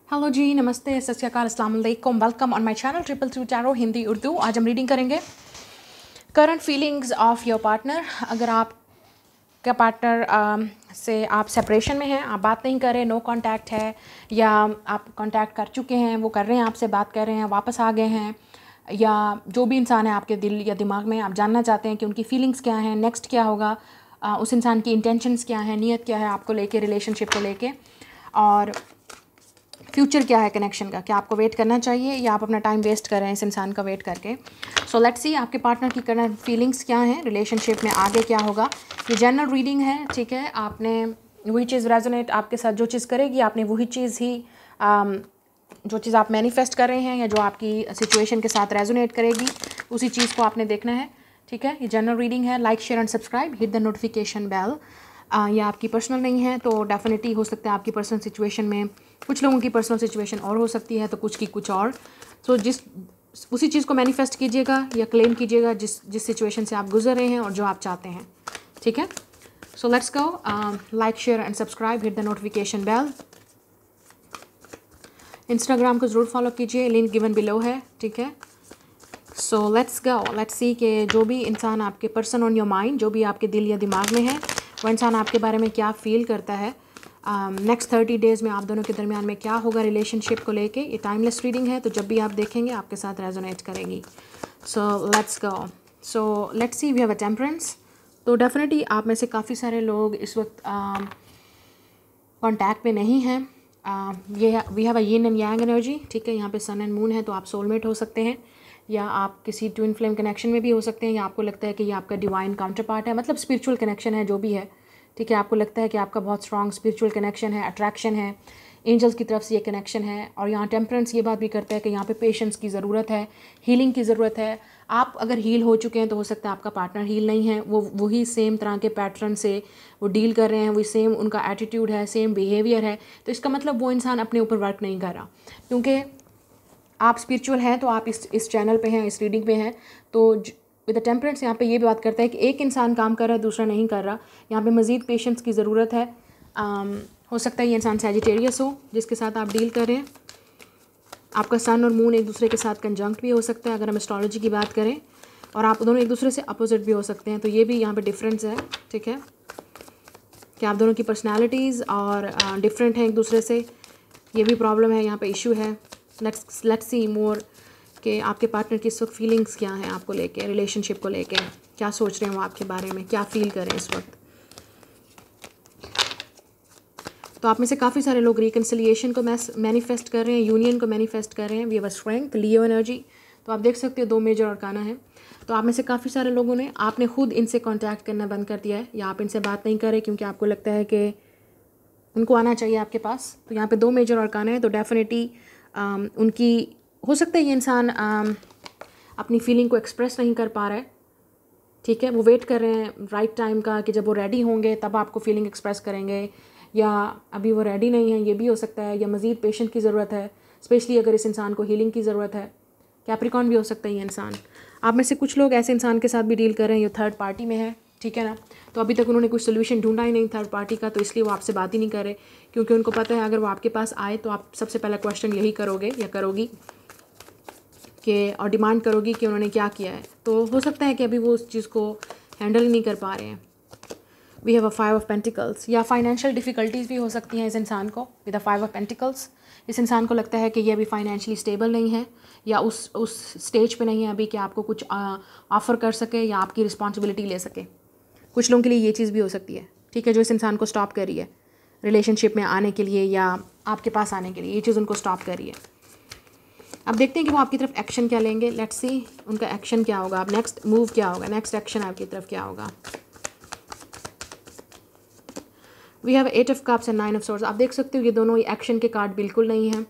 Hello जी, नमस्ते, सत श्री अकाल, अस्सलाम वालेकुम। Welcome on my channel triple through tarot Hindi Urdu. आज हम रीडिंग करेंगे current feelings of your partner. अगर आपका पार्टनर से आप सेपरेशन में हैं, आप बात नहीं कर रहे, नो कांटेक्ट है, या आप कांटेक्ट कर चुके हैं, वो कर रहे हैं, आपसे बात कर रहे हैं, वापस आ गए हैं, या जो भी इंसान है आपके दिल या दिमाग में, आप जानना चाहते हैं कि उनकी फीलिंग्स क्या हैं, नेक्स्ट क्या होगा, उस इंसान की इंटेंशंस क्या है, नीयत क्या है आपको लेके, रिलेशनशिप को लेके, और फ्यूचर क्या है कनेक्शन का। क्या आपको वेट करना चाहिए या आप अपना टाइम वेस्ट कर रहे हैं इस इंसान का वेट करके। सो लेट्स सी आपके पार्टनर की करंट फीलिंग्स क्या हैं, रिलेशनशिप में आगे क्या होगा। ये जनरल रीडिंग है, ठीक है। आपने वही चीज़ रेजोनेट आपके साथ जो चीज़ करेगी, आपने वही चीज़ ही जो चीज़ आप मैनिफेस्ट कर रहे हैं या जो आपकी सिचुएशन के साथ रेजोनेट करेगी, उसी चीज़ को आपने देखना है, ठीक है। ये जनरल रीडिंग है। Like, share and subscribe, hit the notification bell. या आपकी पर्सनल नहीं है तो डेफिनेटली हो सकता है आपकी पर्सनल सिचुएशन में, कुछ लोगों की पर्सनल सिचुएशन और हो सकती है तो कुछ की कुछ और। सो उसी चीज़ को मैनिफेस्ट कीजिएगा या क्लेम कीजिएगा जिस सिचुएशन से आप गुजर रहे हैं और जो आप चाहते हैं, ठीक है। So let's go. Like, share and subscribe, hit the notification bell. Instagram को ज़रूर फॉलो कीजिए, लिंक गिवन बिलो है, ठीक है। So let's go, let's see कि जो भी इंसान आपके पर्सन ऑन योर माइंड, जो भी आपके दिल या दिमाग में है, वो इंसान आपके बारे में क्या फ़ील करता है। नेक्स्ट 30 डेज़ में आप दोनों के दरमियान में क्या होगा रिलेशनशिप को लेके। ये टाइमलेस रीडिंग है तो जब भी आप देखेंगे आपके साथ रेजोनेट करेगी। So let's go. So let's see, we have a temperance. तो डेफिनेटली आप में से काफ़ी सारे लोग इस वक्त कॉन्टैक्ट में नहीं हैं। ये we have a yin and yang energy, ठीक है। यहाँ पे सन एंड मून है तो आप सोलमेट हो सकते हैं, या आप किसी ट्विन फ्लेम कनेक्शन में भी हो सकते हैं, या आपको लगता है कि ये आपका डिवाइन काउंटर पार्ट है, मतलब स्पिरिचुअल कनेक्शन है, जो भी है, ठीक है। आपको लगता है कि आपका बहुत स्ट्रॉन्ग स्पिरिचुअल कनेक्शन है, अट्रैक्शन है, एंजल्स की तरफ से ये कनेक्शन है। और यहाँ टेम्परेंस ये बात भी करता है कि यहाँ पे पेशेंस की ज़रूरत है, हीलिंग की ज़रूरत है। आप अगर हील हो चुके हैं तो हो सकता है आपका पार्टनर हील नहीं है, वो वही सेम तरह के पैटर्न से वो डील कर रहे हैं, वही सेम उनका एटीट्यूड है, सेम बिहेवियर है। तो इसका मतलब वो इंसान अपने ऊपर वर्क नहीं कर रहा, क्योंकि आप स्पिरिचुअल हैं तो आप इस चैनल पे हैं, इस रीडिंग पे हैं। तो विद द टेम्परेंस यहाँ पे ये भी बात करता है कि एक इंसान काम कर रहा है, दूसरा नहीं कर रहा। यहाँ पे मज़ीद पेशेंस की ज़रूरत है। हो सकता है ये इंसान सैजिटेरियस हो जिसके साथ आप डील कर रहे हैं। आपका सन और मून एक दूसरे के साथ कंजंक्ट भी हो सकता है अगर हम एस्ट्रोलॉजी की बात करें, और आप दोनों एक दूसरे से अपोजिट भी हो सकते हैं। तो ये भी यहाँ पर डिफरेंस है, ठीक है, कि आप दोनों की पर्सनैलिटीज़ और डिफरेंट हैं एक दूसरे से। ये भी प्रॉब्लम है, यहाँ पर इशू है। लेट्स सी मोर कि आपके पार्टनर की इस वक्त फीलिंग्स क्या हैं आपको लेके, रिलेशनशिप को लेके, क्या सोच रहे हैं वो आपके बारे में, क्या फील कर रहे हैं इस वक्त। तो आप में से काफ़ी सारे लोग रिकन्सिलिएशन को मैनिफेस्ट कर रहे हैं, यूनियन को मैनिफेस्ट कर रहे हैं। We have a strength, Leo energy. तो आप देख सकते हो 2 मेजर अरकाना है। तो आप में से काफ़ी सारे लोगों ने, आपने खुद इनसे कॉन्टैक्ट करना बंद कर दिया है, या आप इनसे बात नहीं कर रहे क्योंकि आपको लगता है कि उनको आना चाहिए आपके पास। तो यहाँ पे 2 मेजर अरकाना है। तो डेफिनेटली उनकी, हो सकता है ये इंसान अपनी फीलिंग को एक्सप्रेस नहीं कर पा रहा है, ठीक है। वो वेट कर रहे हैं राइट टाइम का कि जब वो रेडी होंगे तब आपको फीलिंग एक्सप्रेस करेंगे, या अभी वो रेडी नहीं है, ये भी हो सकता है, या मज़ीद पेशेंट की ज़रूरत है, स्पेशली अगर इस इंसान को हीलिंग की ज़रूरत है। कैप्रिकॉर्न भी हो सकता है ये इंसान। आप में से कुछ लोग ऐसे इंसान के साथ भी डील कर रहे हैं जो थर्ड पार्टी में है, ठीक है ना। तो अभी तक उन्होंने कुछ सोल्यूशन ढूंढा ही नहीं थर्ड पार्टी का, तो इसलिए वो आपसे बात ही नहीं कर रहे, क्योंकि उनको पता है अगर वो आपके पास आए तो आप सबसे पहला क्वेश्चन यही करोगे या करोगी कि, और डिमांड करोगी कि उन्होंने क्या किया है। तो हो सकता है कि अभी वो उस चीज़ को हैंडल नहीं कर पा रहे हैं। We have a 5 of pentacles. या फाइनेंशियल डिफ़िकल्टीज़ भी हो सकती हैं इस इंसान को विद अ 5 ऑफ पेंटिकल्स। इस इंसान को लगता है कि ये अभी फाइनेंशियली स्टेबल नहीं है, या उस स्टेज पे नहीं है अभी कि आपको कुछ ऑफ़र कर सके या आपकी रिस्पॉन्सिबिलिटी ले सके। कुछ लोगों के लिए ये चीज़ भी हो सकती है, ठीक है, जो इस इंसान को स्टॉप कर रही है रिलेशनशिप में आने के लिए या आपके पास आने के लिए। ये चीज़ उनको स्टॉप कर रही है। अब देखते हैं कि वो आपकी तरफ एक्शन क्या लेंगे। लेट्स सी उनका एक्शन क्या होगा, अब नेक्स्ट मूव क्या होगा, नेक्स्ट एक्शन आपकी तरफ क्या होगा। We have 8 of cups and 9 of swords. आप देख सकते हो ये दोनों एक्शन के कार्ड बिल्कुल नहीं हैं,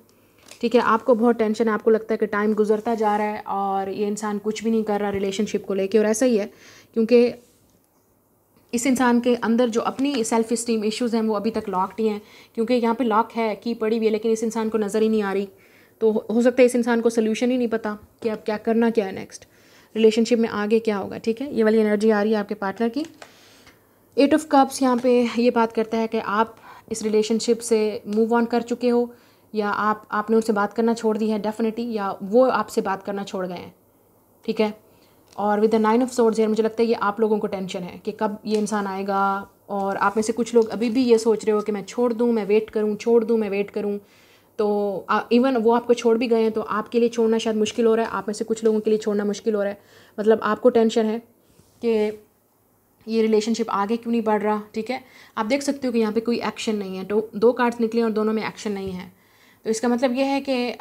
ठीक है। आपको बहुत टेंशन है, आपको लगता है कि टाइम गुजरता जा रहा है और ये इंसान कुछ भी नहीं कर रहा रिलेशनशिप को लेके, और ऐसा ही है क्योंकि इस इंसान के अंदर जो अपनी सेल्फ इस्टीम इश्यूज़ हैं वो अभी तक लॉक्ड ही हैं, क्योंकि यहाँ पे लॉक है, की पड़ी हुई है, लेकिन इस इंसान को नज़र ही नहीं आ रही। तो हो सकता है इस इंसान को सोल्यूशन ही नहीं पता कि अब क्या करना, क्या है नेक्स्ट रिलेशनशिप में आगे क्या होगा, ठीक है। ये वाली एनर्जी आ रही है आपके पार्टनर की। 8 ऑफ कप्स यहाँ पे ये बात करता है कि आप इस रिलेशनशिप से मूव ऑन कर चुके हो, या आपने उनसे बात करना छोड़ दी है डेफिनेटली, या वो आपसे बात करना छोड़ गए हैं, ठीक है। और with the 9 of swords here मुझे लगता है ये आप लोगों को टेंशन है कि कब ये इंसान आएगा, और आप में से कुछ लोग अभी भी ये सोच रहे हो कि मैं छोड़ दूँ, मैं वेट करूँ, छोड़ दूँ, मैं वेट करूँ। तो इवन वो आपको छोड़ भी गए हैं तो आपके लिए छोड़ना शायद मुश्किल हो रहा है, आप में से कुछ लोगों के लिए छोड़ना मुश्किल हो रहा है। मतलब आपको टेंशन है कि ये रिलेशनशिप आगे क्यों नहीं बढ़ रहा, ठीक है। आप देख सकते हो कि यहाँ पे कोई एक्शन नहीं है, तो 2 कार्ड्स निकले और दोनों में एक्शन नहीं है। तो इसका मतलब ये है कि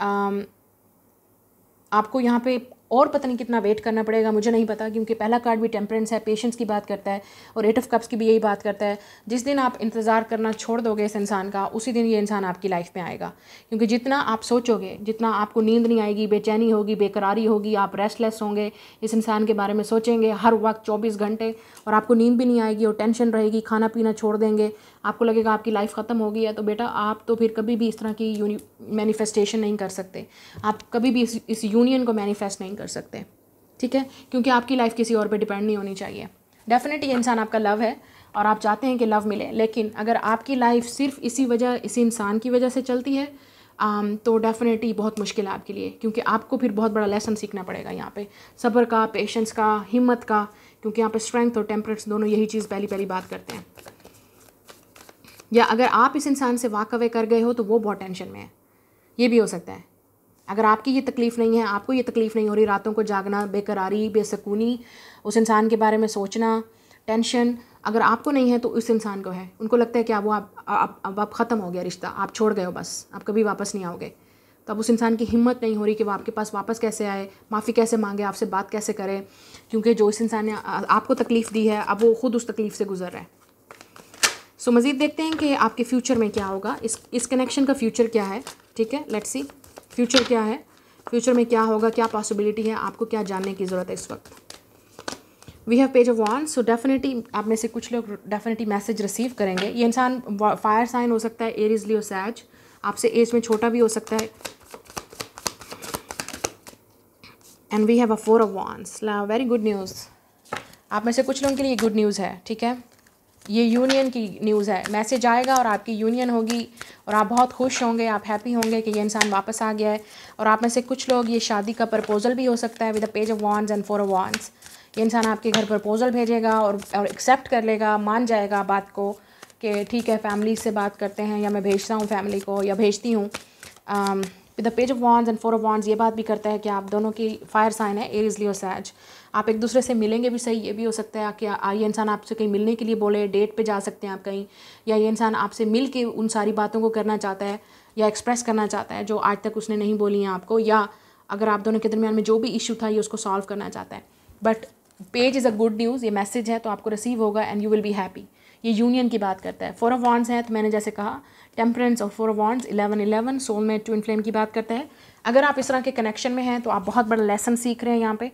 आपको यहाँ पे और पता नहीं कितना वेट करना पड़ेगा, मुझे नहीं पता, क्योंकि पहला कार्ड भी टेम्परेंस है, पेशेंस की बात करता है, और 8 ऑफ कप्स की भी यही बात करता है। जिस दिन आप इंतज़ार करना छोड़ दोगे इस इंसान का, उसी दिन ये इंसान आपकी लाइफ में आएगा। क्योंकि जितना आप सोचोगे, जितना आपको नींद नहीं आएगी, बेचैनी होगी, बेकरारी होगी, आप रेस्टलेस होंगे, इस इंसान के बारे में सोचेंगे हर वक्त 24 घंटे, और आपको नींद भी नहीं आएगी और टेंशन रहेगी, खाना पीना छोड़ देंगे, आपको लगेगा आपकी लाइफ ख़त्म हो गई है, तो बेटा आप तो फिर कभी भी इस तरह की मैनिफेस्टेशन नहीं कर सकते, आप कभी भी इस यूनियन को मैनिफेस्ट नहीं कर सकते, ठीक है। क्योंकि आपकी लाइफ किसी और पे डिपेंड नहीं होनी चाहिए। डेफिनेटली ये इंसान आपका लव है और आप चाहते हैं कि लव मिले, लेकिन अगर आपकी लाइफ सिर्फ इसी इंसान की वजह से चलती है तो डेफिनेटली बहुत मुश्किल है आपके लिए, क्योंकि आपको फिर बहुत बड़ा लेसन सीखना पड़ेगा यहाँ पे, सब्र का, पेशेंस का, हिम्मत का, क्योंकि यहाँ पे स्ट्रेंथ और टेम्परेंस दोनों यही चीज़ पहली बात करते हैं। या अगर आप इस इंसान से वॉक अवे कर गए हो तो वो बहुत टेंशन में है, ये भी हो सकता है। अगर आपकी ये तकलीफ़ नहीं है, आपको ये तकलीफ़ नहीं हो रही, रातों को जागना, बेकरारी, बेसकूनी, उस इंसान के बारे में सोचना, टेंशन, अगर आपको नहीं है तो उस इंसान को है। उनको लगता है कि अब आप ख़त्म हो गया रिश्ता, आप छोड़ गए हो, बस आप कभी वापस नहीं आओगे। तो अब उस इंसान की हिम्मत नहीं हो रही कि वो आपके पास वापस कैसे आए, माफ़ी कैसे मांगे, आपसे बात कैसे करे, क्योंकि जो इस इंसान ने आपको तकलीफ़ दी है अब वो ख़ुद उस तकलीफ़ से गुजर रहा है। सो मज़ीद देखते हैं कि आपके फ्यूचर में क्या होगा, इस कनेक्शन का फ्यूचर क्या है, ठीक है। लेट्स सी फ्यूचर क्या है, फ्यूचर में क्या होगा, क्या पॉसिबिलिटी है, आपको क्या जानने की ज़रूरत है इस वक्त। We have page of wands, so definitely आप में से कुछ लोग डेफिनेटली मैसेज रिसीव करेंगे। ये इंसान फायर साइन हो सकता है, एरीज, लियो, सैज, आपसे एज में छोटा भी हो सकता है। And we have a 4 of wands, very good news. आप में से कुछ लोगों के लिए गुड न्यूज़ है, ठीक है। ये यूनियन की न्यूज़ है, मैसेज आएगा और आपकी यूनियन होगी और आप बहुत खुश होंगे, आप हैप्पी होंगे कि ये इंसान वापस आ गया है। और आप में से कुछ लोग, ये शादी का प्रपोजल भी हो सकता है with the page of wands and 4 of wands. ये इंसान आपके घर प्रपोजल भेजेगा और एक्सेप्ट कर लेगा, मान जाएगा बात को कि ठीक है फैमिली से बात करते हैं, या मैं भेजता हूँ फैमिली को या भेजती हूँ। With the page of wands and 4 of wands ये बात भी करता है कि आप दोनों की फायर साइन है, एरीज, लियो, सैज, आप एक दूसरे से मिलेंगे भी सही। ये भी हो सकता है कि ये इंसान आपसे कहीं मिलने के लिए बोले, डेट पे जा सकते हैं आप कहीं, या ये इंसान आपसे मिल के उन सारी बातों को करना चाहता है या एक्सप्रेस करना चाहता है जो आज तक उसने नहीं बोली हैं आपको, या अगर आप दोनों के दरमियान में जो भी इशू था ये उसको सॉल्व करना चाहता है। But page is a good news, ये मैसेज है तो आपको रिसीव होगा and you will be happy. ये यूनियन की बात करता है। 4 ऑफ वांड्स है तो मैंने जैसे कहा टेम्परेंस और 4 of wands 11-11 soulmate, twin flame की बात करता है। अगर आप इस तरह के कनेक्शन में हैं तो आप बहुत बड़ा लेसन सीख रहे हैं यहाँ पे।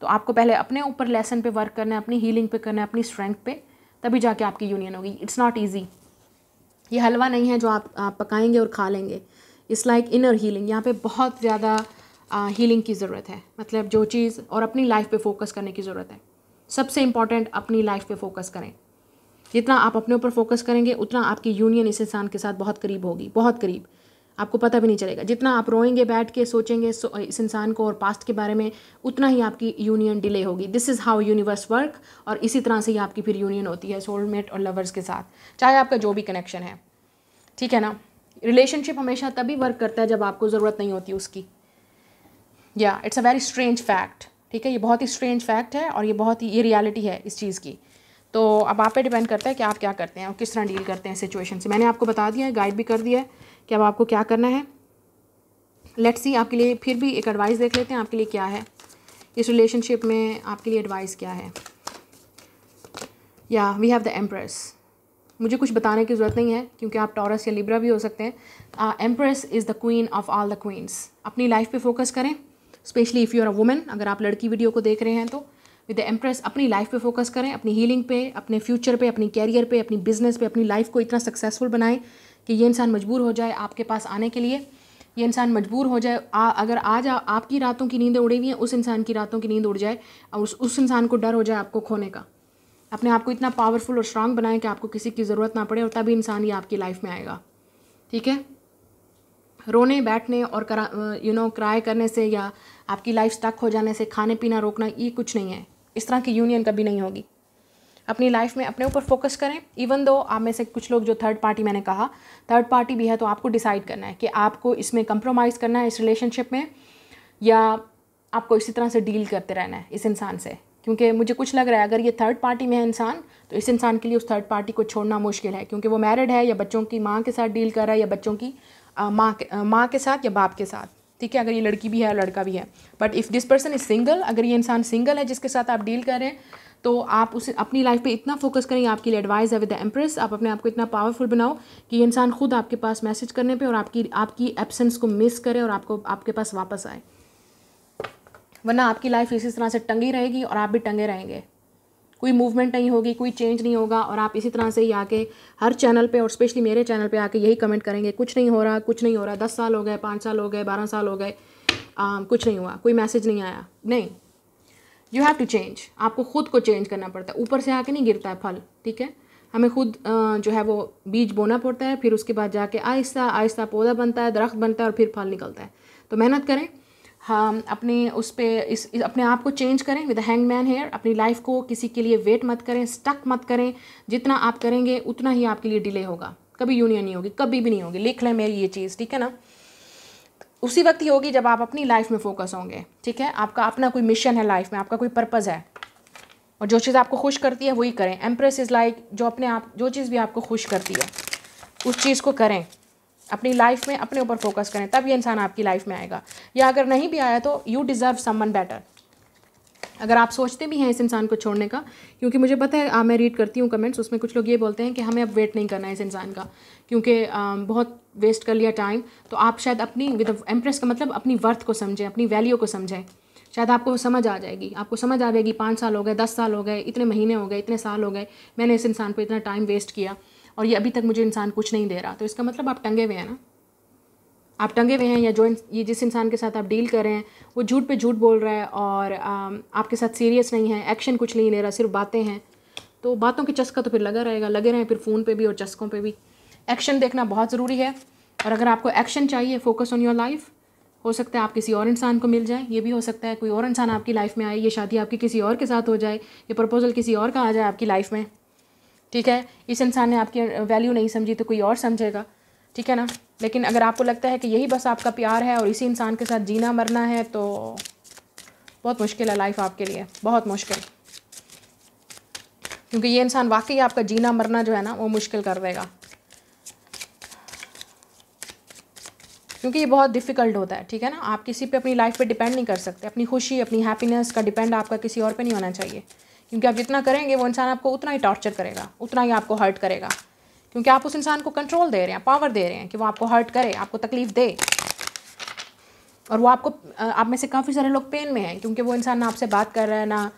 तो आपको पहले अपने ऊपर लेसन पे वर्क करना है, अपनी हीलिंग पे करना है, अपनी स्ट्रेंथ पे, तभी जाके आपकी यूनियन होगी। इट्स नॉट ईजी, ये हलवा नहीं है जो आप पकाएंगे और खा लेंगे। इट्स लाइक इनर हीलिंग, यहाँ पे बहुत ज़्यादा हीलिंग की ज़रूरत है। मतलब जो चीज़, और अपनी लाइफ पे फोकस करने की ज़रूरत है। सबसे इम्पॉर्टेंट अपनी लाइफ पे फोकस करें। जितना आप अपने ऊपर फोकस करेंगे उतना आपकी यूनियन इस इंसान के साथ बहुत करीब होगी, बहुत करीब, आपको पता भी नहीं चलेगा। जितना आप रोएंगे, बैठ के सोचेंगे इस इंसान को और पास्ट के बारे में, उतना ही आपकी यूनियन डिले होगी। This is how universe work, और इसी तरह से ही आपकी फिर यूनियन होती है सोलमेट और लवर्स के साथ, चाहे आपका जो भी कनेक्शन है, ठीक है ना। रिलेशनशिप हमेशा तभी वर्क करता है जब आपको ज़रूरत नहीं होती उसकी। या it's a very strange fact, ठीक है, ये बहुत ही स्ट्रेंज फैक्ट है और ये रियलिटी है इस चीज़ की। तो अब आप पे डिपेंड करता है कि आप क्या करते हैं और किस तरह डील करते हैं सिचुएशन से। मैंने आपको बता दिया है, गाइड भी कर दिया है कि अब आपको क्या करना है। लेट्स सी आपके लिए फिर भी एक एडवाइस देख लेते हैं आपके लिए क्या है इस रिलेशनशिप में, आपके लिए एडवाइस क्या है। या वी हैव द एम्प्रेस, मुझे कुछ बताने की ज़रूरत नहीं है क्योंकि आप टॉरस या लिब्रा भी हो सकते हैं। Empress is the queen of all the queens. अपनी लाइफ पे फोकस करें, specially if you are a woman. अगर आप लड़की वीडियो को देख रहे हैं तो विद द एम्प्रेस अपनी लाइफ पे फोकस करें, अपनी हीलिंग पे, अपने फ्यूचर पे, अपनी कैरियर पे, अपनी बिजनेस पे, अपनी लाइफ को इतना सक्सेसफुल बनाएं कि ये इंसान मजबूर हो जाए आपके पास आने के लिए। ये इंसान मजबूर हो जाए, अगर आज आपकी रातों की नींदें उड़ी हुई हैं, उस इंसान की रातों की नींद उड़ जाए और उस इंसान को डर हो जाए आपको खोने का। अपने आप को इतना पावरफुल और स्ट्रांग बनाएं कि आपको किसी की ज़रूरत ना पड़े, और तभी इंसान ये आपकी लाइफ में आएगा, ठीक है। रोने बैठने और क्राई करने से या आपकी लाइफ स्टक हो जाने से खाने पीना रोकना ये कुछ नहीं है। इस तरह की यूनियन कभी नहीं होगी। अपनी लाइफ में अपने ऊपर फोकस करें। इवन दो आप में से कुछ लोग जो थर्ड पार्टी, मैंने कहा थर्ड पार्टी भी है, तो आपको डिसाइड करना है कि आपको इसमें कंप्रोमाइज़ करना है इस रिलेशनशिप में, या आपको इसी तरह से डील करते रहना है इस इंसान से। क्योंकि मुझे कुछ लग रहा है अगर ये थर्ड पार्टी में है इंसान, तो इस इंसान के लिए उस थर्ड पार्टी को छोड़ना मुश्किल है, क्योंकि वो मैरिड है या बच्चों की माँ के साथ डील कर रहा है, या बच्चों की माँ के साथ या बाप के साथ। ठीक है, अगर ये लड़की भी है लड़का भी है। But if this person is single, अगर ये इंसान सिंगल है जिसके साथ आप डील कर रहे हैं, तो आप उसे अपनी लाइफ पे इतना फोकस करें। आपके लिए एडवाइस है विद द एम्प्रेस, आप अपने आप को इतना पावरफुल बनाओ कि ये इंसान खुद आपके पास मैसेज करने पे और आपकी एब्सेंस को मिस करे और आपके पास वापस आए। वरना आपकी लाइफ इसी तरह से टंगी रहेगी और आप भी टंगे रहेंगे। कोई मूवमेंट नहीं होगी, कोई चेंज नहीं होगा, और आप इसी तरह से ही आके हर चैनल पे और स्पेशली मेरे चैनल पे आके यही कमेंट करेंगे, कुछ नहीं हो रहा, कुछ नहीं हो रहा, 10 साल हो गए, 5 साल हो गए, 12 साल हो गए, कुछ नहीं हुआ, कोई मैसेज नहीं आया। नहीं, यू हैव टू चेंज। आपको खुद को चेंज करना पड़ता है। ऊपर से आके नहीं गिरता है फल। ठीक है, हमें खुद जो है वो बीज बोना पड़ता है, फिर उसके बाद जाके आहिस्ता आहिस्ता पौधा बनता है, दरख्त बनता है और फिर फल निकलता है। तो मेहनत करें, हम अपने उस पे अपने आप को चेंज करें विद हैंगमैन हेयर। अपनी लाइफ को किसी के लिए वेट मत करें, स्टक मत करें। जितना आप करेंगे उतना ही आपके लिए डिले होगा। कभी यूनियन नहीं होगी, कभी भी नहीं होगी। लिख लें मेरी ये चीज़, ठीक है ना। उसी वक्त ही होगी जब आप अपनी लाइफ में फोकस होंगे। ठीक है, आपका अपना कोई मिशन है लाइफ में, आपका कोई पर्पज़ है, और जो चीज़ आपको खुश करती है वही करें। एम्प्रेस इज़ लाइक जो चीज़ भी आपको खुश करती है उस चीज़ को करें। अपनी लाइफ में अपने ऊपर फोकस करें, तब ये इंसान आपकी लाइफ में आएगा। या अगर नहीं भी आया तो यू डिज़र्व समवन बेटर। अगर आप सोचते भी हैं इस इंसान को छोड़ने का, क्योंकि मुझे पता है मैं रीड करती हूँ कमेंट्स, उसमें कुछ लोग ये बोलते हैं कि हमें अब वेट नहीं करना है इस इंसान का, क्योंकि बहुत वेस्ट कर लिया टाइम। तो आप शायद अपनी विद एम्प्रेस का मतलब अपनी वर्थ को समझें, अपनी वैल्यू को समझें। शायद आपको समझ आ जाएगी, 5 साल हो गए, 10 साल हो गए, इतने महीने हो गए, इतने साल हो गए, मैंने इस इंसान पर इतना टाइम वेस्ट किया और ये अभी तक मुझे इंसान कुछ नहीं दे रहा। तो इसका मतलब आप टंगे हुए हैं ना, आप टंगे हुए हैं। या ये जिस इंसान के साथ आप डील कर रहे हैं वो झूठ पे झूठ बोल रहा है और आपके साथ सीरियस नहीं है, एक्शन कुछ नहीं ले रहा, सिर्फ बातें हैं। तो बातों की चस्का तो फिर लगा रहेगा, लगे रहें फिर फ़ोन पे भी और चस्कों पे भी। एक्शन देखना बहुत ज़रूरी है। और अगर आपको एक्शन चाहिए, फोकस ऑन योर लाइफ, हो सकता है आप किसी और इंसान को मिल जाए, ये भी हो सकता है कोई और इंसान आपकी लाइफ में आए, ये शादी आपकी किसी और के साथ हो जाए, ये प्रपोजल किसी और का आ जाए आपकी लाइफ में। ठीक है, इस इंसान ने आपकी वैल्यू नहीं समझी तो कोई और समझेगा। ठीक है ना। लेकिन अगर आपको लगता है कि यही बस आपका प्यार है और इसी इंसान के साथ जीना मरना है, तो बहुत मुश्किल है लाइफ आपके लिए, बहुत मुश्किल। क्योंकि ये इंसान वाकई आपका जीना मरना जो है ना वो मुश्किल कर देगा, क्योंकि ये बहुत डिफ़िकल्ट होता है। ठीक है ना, आप किसी पे अपनी लाइफ पे डिपेंड नहीं कर सकते। अपनी खुशी, अपनी हैप्पीनेस का डिपेंड आपका किसी और पे नहीं होना चाहिए, क्योंकि आप जितना करेंगे वो इंसान आपको उतना ही टॉर्चर करेगा, उतना ही आपको हर्ट करेगा। क्योंकि आप उस इंसान को कंट्रोल दे रहे हैं, पावर दे रहे हैं कि वो आपको हर्ट करे, आपको तकलीफ़ दे। और वो आप में से काफ़ी सारे लोग पेन में हैं, क्योंकि वो इंसान ना आपसे बात कर रहा है, ना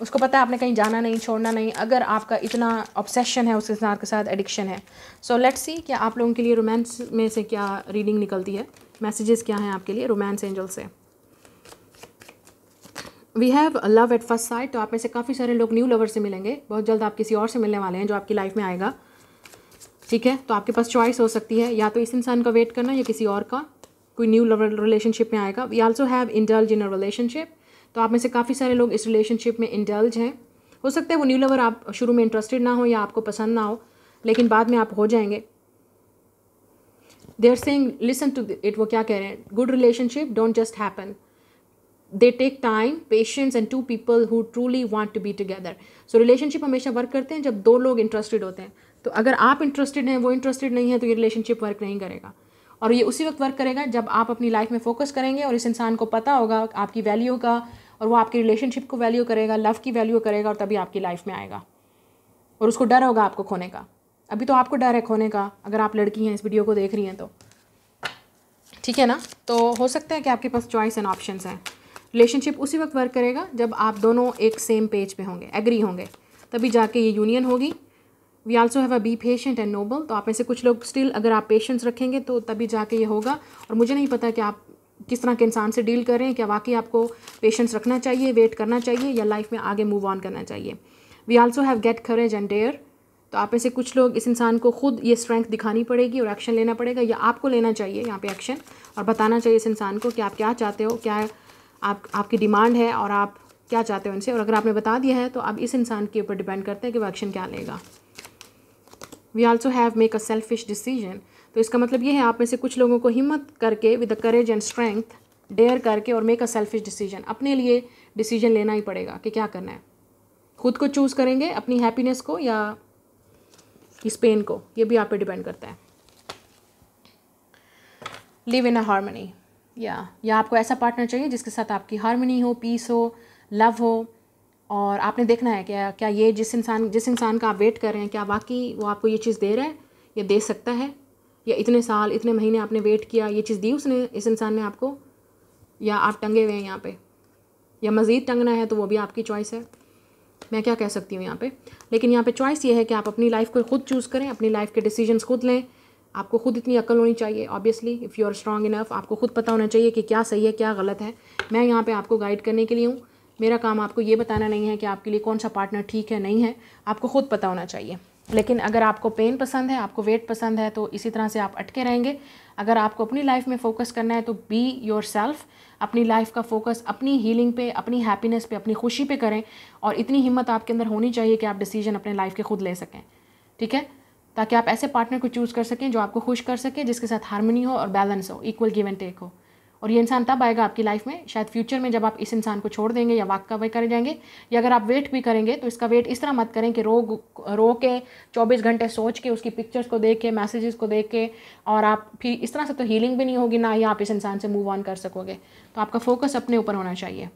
उसको पता है आपने कहीं जाना नहीं, छोड़ना नहीं। अगर आपका इतना ऑब्सेशन है उस इंसान के साथ, एडिक्शन है। सो लेट्स सी कि आप लोगों के लिए रोमांस में से क्या रीडिंग निकलती है, मैसेजेस क्या हैं आपके लिए रोमांस एंजल से। We have love at first sight. तो आप में से काफ़ी सारे लोग न्यू लवर से मिलेंगे, बहुत जल्द आप किसी और से मिलने वाले हैं जो आपकी लाइफ में आएगा। ठीक है, तो आपके पास चॉइस हो सकती है, या तो इस इंसान का वेट करना या किसी और का, कोई न्यू लवर रिलेशनशिप में आएगा। We also have indulge in a relationship. तो आप में से काफ़ी सारे लोग इस रिलेशनशिप में इंडल्ज हैं। हो सकता है वो न्यू लवर आप शुरू में इंटरेस्टेड ना हो या आपको पसंद ना हो, लेकिन बाद में आप हो जाएंगे। They are saying listen to it. वो क्या कह रहे हैं, good relationship don't just happen, they take time, patience and 2 people who truly want to be together. So relationship हमेशा वर्क करते हैं जब 2 लोग इंटरेस्टेड होते हैं। तो अगर आप इंटरेस्टेड हैं, वो इंटरेस्टेड नहीं है, तो ये रिलेशनशिप वर्क नहीं करेगा। और ये उसी वक्त वर्क करेगा जब आप अपनी लाइफ में फोकस करेंगे और इस इंसान को पता होगा आपकी वैल्यू का, और वो आपकी रिलेशनशिप को वैल्यू करेगा, लव की वैल्यू करेगा, और तभी आपकी लाइफ में आएगा। और उसको डर होगा आपको खोने का। अभी तो आपको डर है खोने का, अगर आप लड़की हैं इस वीडियो को देख रही हैं तो। ठीक है ना। तो हो सकता है कि आपके पास चॉइस एंड ऑप्शंस हैं। रिलेशनशिप उसी वक्त वर्क करेगा जब आप दोनों एक सेम पेज पे होंगे, एग्री होंगे, तभी जाके ये यूनियन होगी। We also have a be patient and noble. तो आप में से कुछ लोग स्टिल अगर आप पेशेंस रखेंगे तो तभी जाके ये होगा। और मुझे नहीं पता कि आप किस तरह के इंसान से डील कर रहे हैं, क्या वाकई आपको पेशेंस रखना चाहिए, वेट करना चाहिए, या लाइफ में आगे मूव ऑन करना चाहिए। We also have get courage and dare. तो तो आप में से कुछ लोग, इस इंसान को खुद ये स्ट्रेंथ दिखानी पड़ेगी और एक्शन लेना पड़ेगा, या आपको लेना चाहिए यहाँ पे एक्शन और बताना चाहिए इस इंसान को कि आप क्या चाहते हो, क्या आपकी डिमांड है और आप क्या चाहते हो इनसे। और अगर आपने बता दिया है तो अब इस इंसान के ऊपर डिपेंड करता है कि वो एक्शन क्या लेगा। We also have make a selfish decision. तो इसका मतलब ये है आप में से कुछ लोगों को हिम्मत करके with the courage and strength dare करके और मेक अ सेल्फिश डिसीजन, अपने लिए डिसीजन लेना ही पड़ेगा कि क्या करना है। खुद को चूज़ करेंगे, अपनी हैप्पीनेस को या इस पेन को, ये भी आप पे डिपेंड करता है। लिव इन अ हार्मनी, या आपको ऐसा पार्टनर चाहिए जिसके साथ आपकी हार्मनी हो, पीस हो, लव हो। और आपने देखना है क्या ये जिस इंसान का आप वेट कर रहे हैं, क्या वाकई वो आपको ये चीज़ दे रहा है या दे सकता है, या इतने साल इतने महीने आपने वेट किया, ये चीज़ दी उसने, इस इंसान ने आपको, या आप टंगे हुए हैं यहाँ पे, या मज़ीद टंगना है तो वो भी आपकी चॉइस है। मैं क्या कह सकती हूँ यहाँ पे, लेकिन यहाँ पे चॉइस ये है कि आप अपनी लाइफ को खुद चूज़ करें, अपनी लाइफ के डिसीजंस खुद लें। आपको खुद इतनी अक्ल होनी चाहिए, obviously if you are strong enough, आपको खुद पता होना चाहिए कि क्या सही है क्या गलत है। मैं यहाँ पे आपको गाइड करने के लिए हूँ, मेरा काम आपको ये बताना नहीं है कि आपके लिए कौन सा पार्टनर ठीक है नहीं है, आपको खुद पता होना चाहिए। लेकिन अगर आपको पेन पसंद है, आपको वेट पसंद है, तो इसी तरह से आप अटके रहेंगे। अगर आपको अपनी लाइफ में फोकस करना है तो बी योर सेल्फ, अपनी लाइफ का फोकस अपनी हीलिंग पे, अपनी हैप्पीनेस पे, अपनी खुशी पे करें। और इतनी हिम्मत आपके अंदर होनी चाहिए कि आप डिसीजन अपने लाइफ के खुद ले सकें, ठीक है, ताकि आप ऐसे पार्टनर को चूज़ कर सकें जो आपको खुश कर सके, जिसके साथ हार्मनी हो और बैलेंस हो, इक्वल गिव एंड टेक हो। और ये इंसान तब आएगा आपकी लाइफ में शायद फ्यूचर में, जब आप इस इंसान को छोड़ देंगे या वाकई वे कर जाएंगे, या अगर आप वेट भी करेंगे तो इसका वेट इस तरह मत करें कि रो के 24 घंटे सोच के, उसकी पिक्चर्स को देख के, मैसेजेस को देख के, और आप फिर इस तरह से तो हीलिंग भी नहीं होगी, ना ही आप इस इंसान से मूव ऑन कर सकोगे। तो आपका फोकस अपने ऊपर होना चाहिए,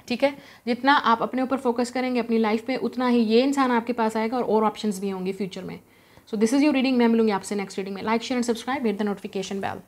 ठीक है। जितना आप अपने ऊपर फोकस करेंगे अपनी लाइफ पे, उतना ही ये इंसान आपके पास आएगा और ऑप्शंस भी होंगे फ्यूचर में। So this is your reading. मैं मिलूंगी आपसे नेक्स्ट रीडिंग में। Like share and subscribe, hit the notification bell.